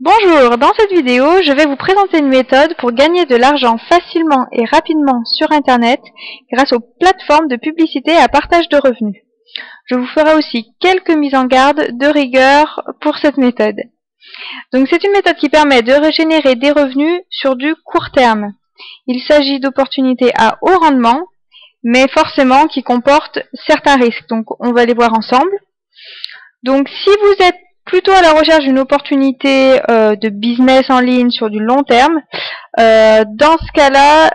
Bonjour, dans cette vidéo, je vais vous présenter une méthode pour gagner de l'argent facilement et rapidement sur Internet grâce aux plateformes de publicité à partage de revenus. Je vous ferai aussi quelques mises en garde de rigueur pour cette méthode. Donc c'est une méthode qui permet de régénérer des revenus sur du court terme. Il s'agit d'opportunités à haut rendement, mais forcément qui comportent certains risques. Donc on va les voir ensemble. Donc si vous êtes plutôt à la recherche d'une opportunité de business en ligne sur du long terme, dans ce cas-là,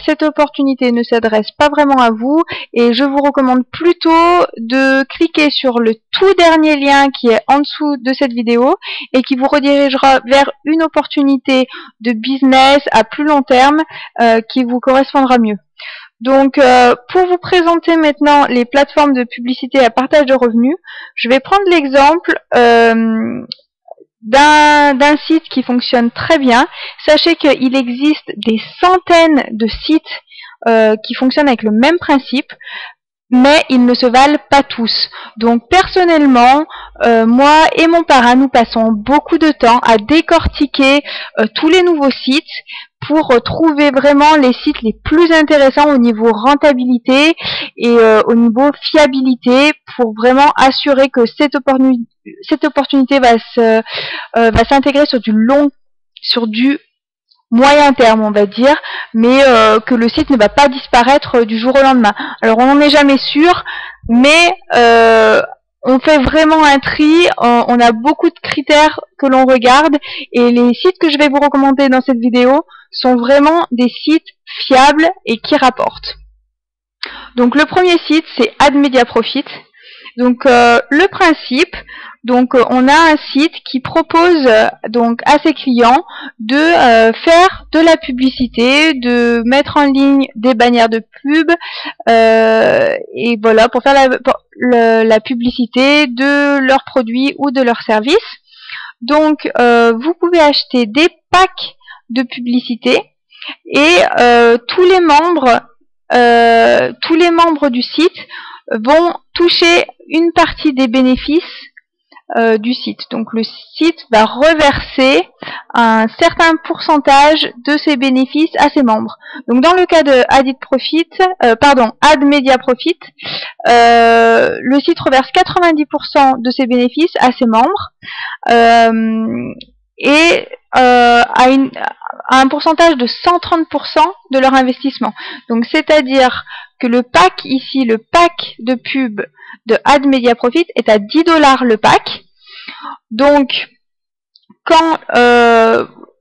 cette opportunité ne s'adresse pas vraiment à vous et je vous recommande plutôt de cliquer sur le tout dernier lien qui est en dessous de cette vidéo et qui vous redirigera vers une opportunité de business à plus long terme qui vous correspondra mieux. Donc, pour vous présenter maintenant les plateformes de publicité à partage de revenus, je vais prendre l'exemple d'un site qui fonctionne très bien. Sachez qu'il existe des centaines de sites qui fonctionnent avec le même principe, mais ils ne se valent pas tous. Donc personnellement, moi et mon parrain, nous passons beaucoup de temps à décortiquer tous les nouveaux sites pour trouver vraiment les sites les plus intéressants au niveau rentabilité et au niveau fiabilité pour vraiment assurer que cette opportunité va s'intégrer sur du moyen terme, on va dire, mais que le site ne va pas disparaître du jour au lendemain. Alors on n'en est jamais sûr, mais on fait vraiment un tri, on a beaucoup de critères que l'on regarde, et les sites que je vais vous recommander dans cette vidéo sont vraiment des sites fiables et qui rapportent. Donc le premier site, c'est AdMediaProfit. Donc le principe, on a un site qui propose donc à ses clients de faire de la publicité, de mettre en ligne des bannières de pub et voilà pour faire la publicité de leurs produits ou de leurs services. Donc vous pouvez acheter des packs de publicité et tous les membres du site vont toucher une partie des bénéfices du site. Donc le site va reverser un certain pourcentage de ses bénéfices à ses membres. Donc dans le cas de AdMediaProfit, le site reverse 90% de ses bénéfices à ses membres et à un pourcentage de 130% de leur investissement. Donc c'est-à-dire que le pack ici, le pack de pub de AdMediaProfit est à 10 $ le pack. Donc quand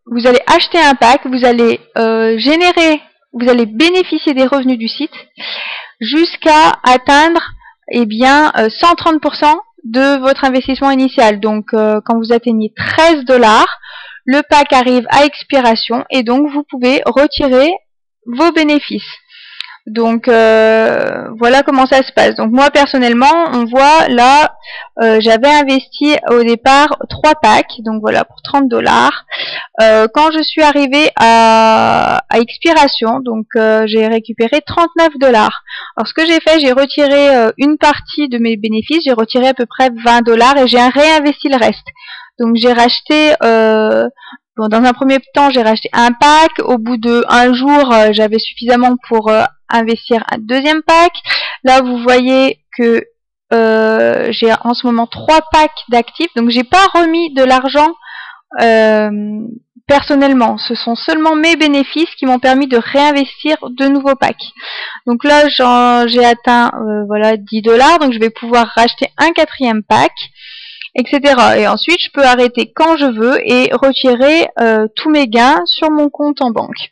vous allez acheter un pack, vous allez bénéficier des revenus du site jusqu'à atteindre 130% de votre investissement initial. Donc quand vous atteignez 13 $, le pack arrive à expiration et donc vous pouvez retirer vos bénéfices. Donc voilà comment ça se passe. Donc moi personnellement, on voit là, j'avais investi au départ 3 packs, donc voilà pour 30 $. Quand je suis arrivée à expiration, donc j'ai récupéré 39 $. Alors ce que j'ai fait, j'ai retiré une partie de mes bénéfices, j'ai retiré à peu près 20 $ et j'ai réinvesti le reste. Donc j'ai racheté dans un premier temps, j'ai racheté un pack. Au bout de un jour, j'avais suffisamment pour investir un deuxième pack. Là, vous voyez que j'ai en ce moment 3 packs d'actifs. Donc, j'ai pas remis de l'argent personnellement. Ce sont seulement mes bénéfices qui m'ont permis de réinvestir de nouveaux packs. Donc là, j'ai atteint 10 $. Donc, je vais pouvoir racheter un quatrième pack, etc. Et ensuite, je peux arrêter quand je veux et retirer tous mes gains sur mon compte en banque.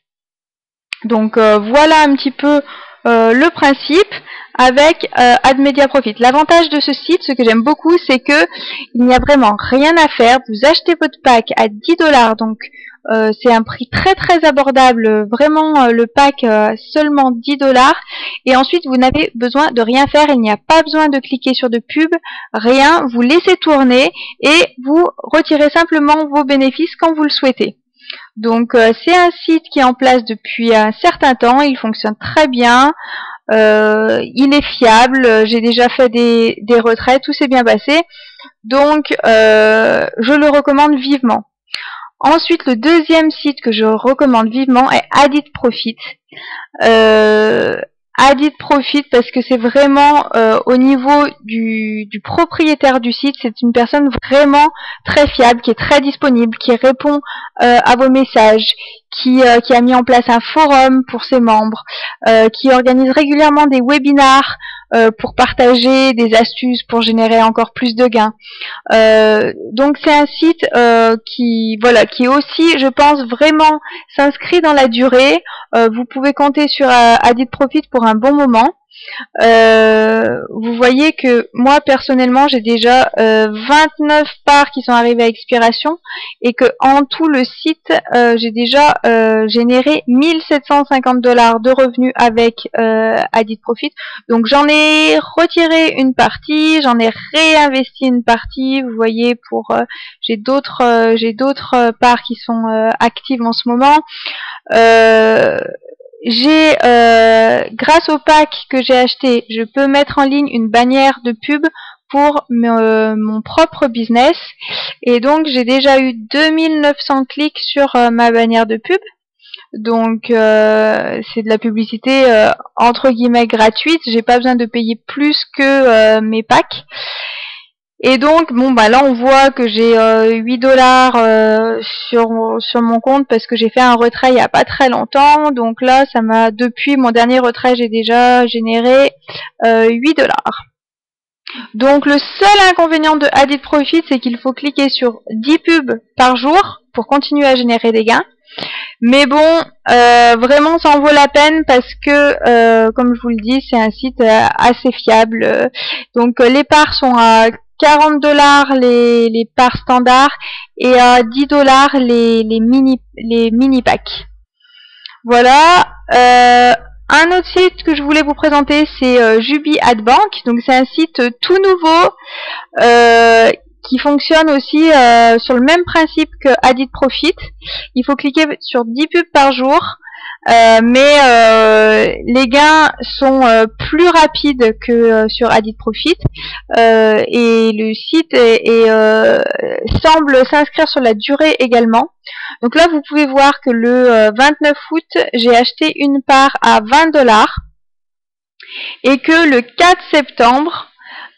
Donc voilà un petit peu le principe avec AdMediaProfit. L'avantage de ce site, ce que j'aime beaucoup, c'est que il n'y a vraiment rien à faire. Vous achetez votre pack à 10 $, donc c'est un prix très très abordable, vraiment le pack seulement 10 $, et ensuite vous n'avez besoin de rien faire, il n'y a pas besoin de cliquer sur de pub, rien, vous laissez tourner et vous retirez simplement vos bénéfices quand vous le souhaitez. Donc c'est un site qui est en place depuis un certain temps, il fonctionne très bien, il est fiable, j'ai déjà fait des retraits, tout s'est bien passé, donc je le recommande vivement. Ensuite, le deuxième site que je recommande vivement est AdditProfit. AdditProfit parce que c'est vraiment au niveau du propriétaire du site, c'est une personne vraiment très fiable, qui est très disponible, qui répond à vos messages, qui a mis en place un forum pour ses membres, qui organise régulièrement des webinars pour partager des astuces pour générer encore plus de gains. Donc c'est un site qui est aussi, je pense, vraiment s'inscrit dans la durée. Vous pouvez compter sur AdditProfit pour un bon moment. Vous voyez que moi personnellement j'ai déjà 29 parts qui sont arrivées à expiration et que en tout le site j'ai déjà généré 1750 $ de revenus avec AdditProfit. Donc j'en ai retiré une partie, j'en ai réinvesti une partie. Vous voyez, pour j'ai d'autres parts qui sont actives en ce moment. Grâce au pack que j'ai acheté, je peux mettre en ligne une bannière de pub pour mon propre business. Et donc, j'ai déjà eu 2900 clics sur ma bannière de pub. Donc, c'est de la publicité entre guillemets gratuite. J'ai pas besoin de payer plus que mes packs. Et donc, bon, bah là, on voit que j'ai 8 $ sur mon compte parce que j'ai fait un retrait il n'y a pas très longtemps. Donc là, depuis mon dernier retrait, j'ai déjà généré 8 $. Donc, le seul inconvénient de AdditProfit, c'est qu'il faut cliquer sur 10 pubs par jour pour continuer à générer des gains. Mais bon, vraiment, ça en vaut la peine parce que, comme je vous le dis, c'est un site assez fiable. Donc, les parts sont à 40 $ les parts standards et à 10 $ les mini packs. Voilà. Un autre site que je voulais vous présenter, c'est Jubi AdBank. Donc c'est un site tout nouveau qui fonctionne aussi sur le même principe que AdditProfit. Il faut cliquer sur 10 pubs par jour. Mais les gains sont plus rapides que sur AdditProfit et le site semble s'inscrire sur la durée également. Donc là, vous pouvez voir que le 29 août, j'ai acheté une part à 20 $ et que le 4 septembre,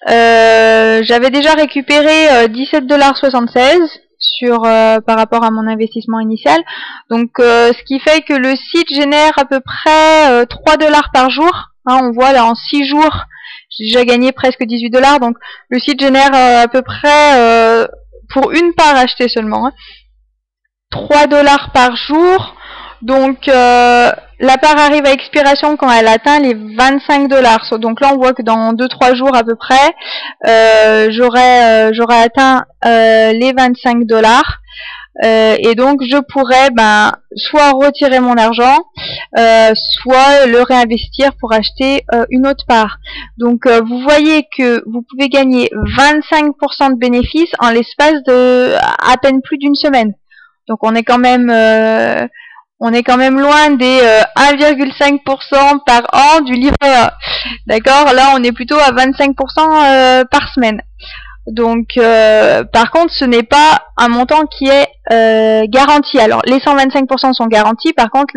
j'avais déjà récupéré 17,76 $ par rapport à mon investissement initial. Donc ce qui fait que le site génère à peu près 3 $ par jour. Hein, on voit là en 6 jours, j'ai déjà gagné presque 18 $. Donc le site génère à peu près, pour une part achetée seulement, hein, 3 $ par jour. Donc la part arrive à expiration quand elle atteint les 25 $. Donc là on voit que dans 2-3 jours à peu près, j'aurai atteint les 25 $. Et donc je pourrais soit retirer mon argent, soit le réinvestir pour acheter une autre part. Donc vous voyez que vous pouvez gagner 25% de bénéfices en l'espace de à peine plus d'une semaine. Donc on est quand même loin des 1,5% par an du livret A. D'accord? Là, on est plutôt à 25% par semaine. Donc, par contre, ce n'est pas un montant qui est garanti. Alors, les 125% sont garantis. Par contre,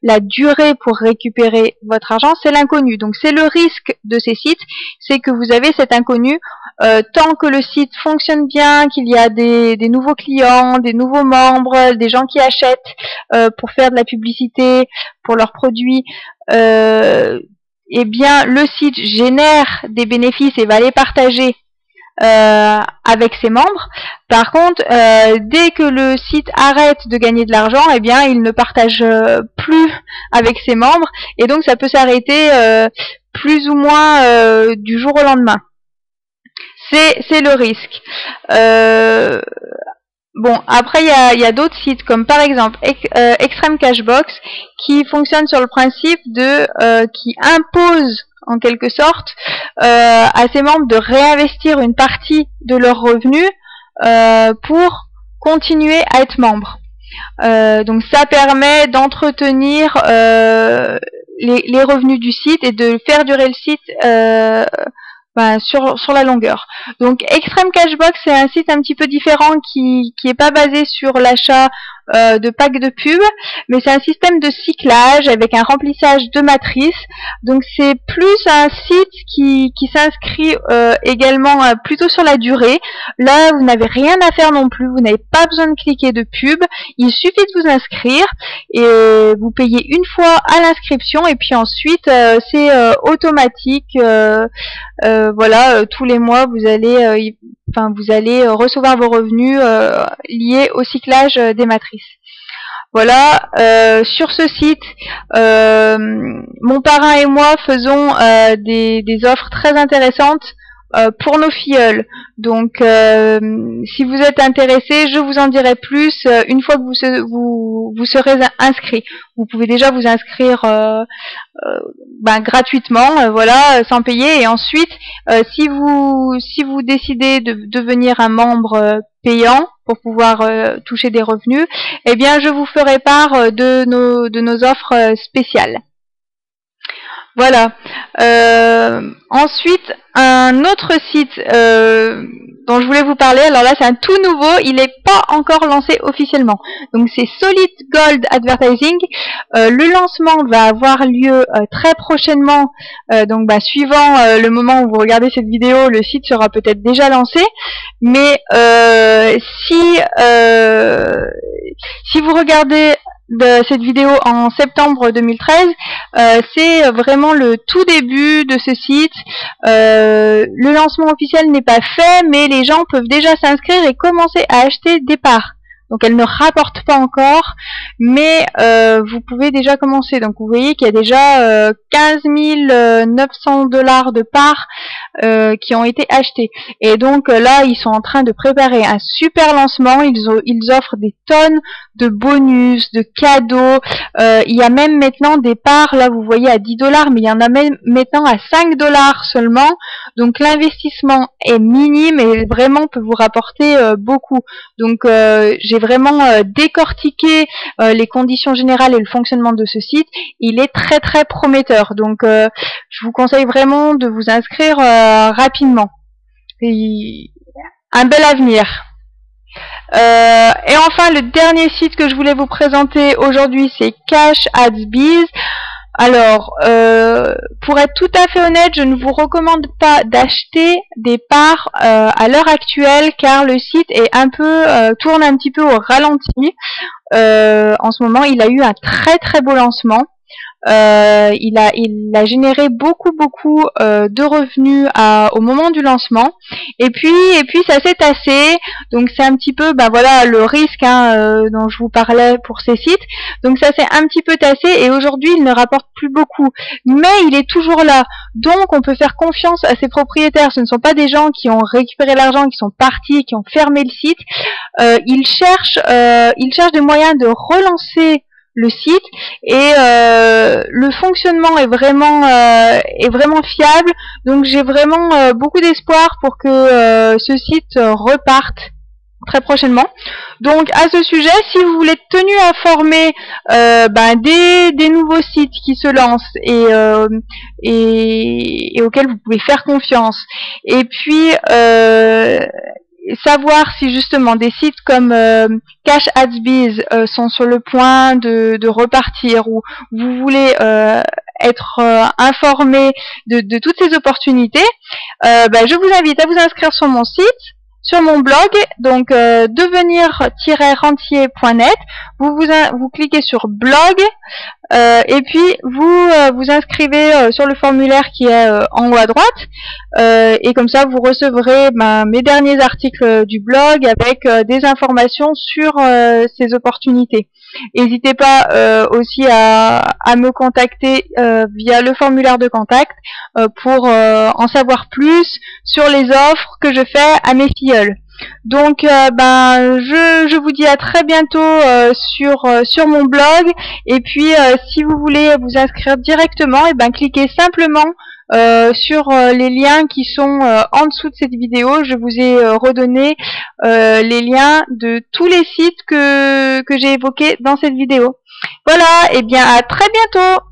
la durée pour récupérer votre argent, c'est l'inconnu. Donc, c'est le risque de ces sites, c'est que vous avez cet inconnu. Tant que le site fonctionne bien, qu'il y a des nouveaux clients, des nouveaux membres, des gens qui achètent pour faire de la publicité pour leurs produits, eh bien, le site génère des bénéfices et va les partager avec ses membres. Par contre, dès que le site arrête de gagner de l'argent, eh bien, il ne partage plus avec ses membres et donc ça peut s'arrêter plus ou moins du jour au lendemain. C'est le risque. Bon, après il y a d'autres sites comme par exemple Extreme Cashbox qui fonctionnent sur le principe qui impose en quelque sorte à ses membres de réinvestir une partie de leurs revenus pour continuer à être membres. Donc ça permet d'entretenir les revenus du site et de faire durer le site sur la longueur. Donc Extreme Cashbox, c'est un site un petit peu différent qui est pas basé sur l'achat de packs de pub, mais c'est un système de cyclage avec un remplissage de matrices. Donc c'est plus un site qui s'inscrit également plutôt sur la durée. Là, vous n'avez rien à faire non plus, vous n'avez pas besoin de cliquer de pub, il suffit de vous inscrire et vous payez une fois à l'inscription et puis ensuite c'est automatique. Voilà, tous les mois vous allez recevoir vos revenus liés au cyclage des matrices. Voilà, sur ce site, mon parrain et moi faisons des offres très intéressantes pour nos filleuls. Donc, si vous êtes intéressés, je vous en dirai plus une fois que vous serez inscrit. Vous pouvez déjà vous inscrire gratuitement, voilà, sans payer. Et ensuite, si vous décidez de devenir un membre payant pour pouvoir toucher des revenus, eh bien, je vous ferai part de nos offres spéciales. Voilà. Ensuite, un autre site dont je voulais vous parler, alors là c'est un tout nouveau, il n'est pas encore lancé officiellement. Donc c'est Solid Gold Advertising. Le lancement va avoir lieu très prochainement. Donc suivant le moment où vous regardez cette vidéo, le site sera peut-être déjà lancé. Mais si vous regardez de cette vidéo en septembre 2013, c'est vraiment le tout début de ce site. Le lancement officiel n'est pas fait, mais les gens peuvent déjà s'inscrire et commencer à acheter des parts. Donc elles ne rapportent pas encore, mais vous pouvez déjà commencer. Donc vous voyez qu'il y a déjà 15 900 $ de parts qui ont été achetés. Et donc là, ils sont en train de préparer un super lancement. Ils offrent des tonnes de bonus, de cadeaux. Il y a même maintenant des parts, là vous voyez à 10 $, mais il y en a même maintenant à 5 $ seulement. Donc l'investissement est minime et vraiment peut vous rapporter beaucoup. Donc j'ai vraiment décortiqué les conditions générales et le fonctionnement de ce site. Il est très très prometteur. Donc je vous conseille vraiment de vous inscrire rapidement. Et un bel avenir. Et enfin, le dernier site que je voulais vous présenter aujourd'hui, c'est Cash Ads Biz. Alors, pour être tout à fait honnête, je ne vous recommande pas d'acheter des parts à l'heure actuelle, car le site est tourne un petit peu au ralenti. En ce moment, il a eu un très très beau lancement. Il a généré beaucoup de revenus au moment du lancement, et puis ça s'est tassé. Donc c'est un petit peu voilà le risque dont je vous parlais pour ces sites. Donc ça s'est un petit peu tassé et aujourd'hui il ne rapporte plus beaucoup, mais il est toujours là. Donc on peut faire confiance à ses propriétaires. Ce ne sont pas des gens qui ont récupéré l'argent, qui sont partis et qui ont fermé le site. Ils cherchent des moyens de relancer le site, et le fonctionnement est vraiment fiable. Donc j'ai vraiment beaucoup d'espoir pour que ce site reparte très prochainement. Donc à ce sujet, si vous voulez être tenu informé des nouveaux sites qui se lancent et auxquels vous pouvez faire confiance, et puis savoir si justement des sites comme Cash Ads Biz sont sur le point de repartir, ou vous voulez être informé de toutes ces opportunités, je vous invite à vous inscrire sur mon site, sur mon blog, donc devenir-rentier.net. Vous cliquez sur blog, et puis vous inscrivez sur le formulaire qui est en haut à droite, et comme ça vous recevrez mes derniers articles du blog avec des informations sur ces opportunités. N'hésitez pas aussi à me contacter via le formulaire de contact pour en savoir plus sur les offres que je fais à mes filleuls. Donc je vous dis à très bientôt sur mon blog, et puis si vous voulez vous inscrire directement, cliquez simplement sur les liens qui sont en dessous de cette vidéo. Je vous ai redonné les liens de tous les sites que j'ai évoqués dans cette vidéo. Voilà, et bien à très bientôt.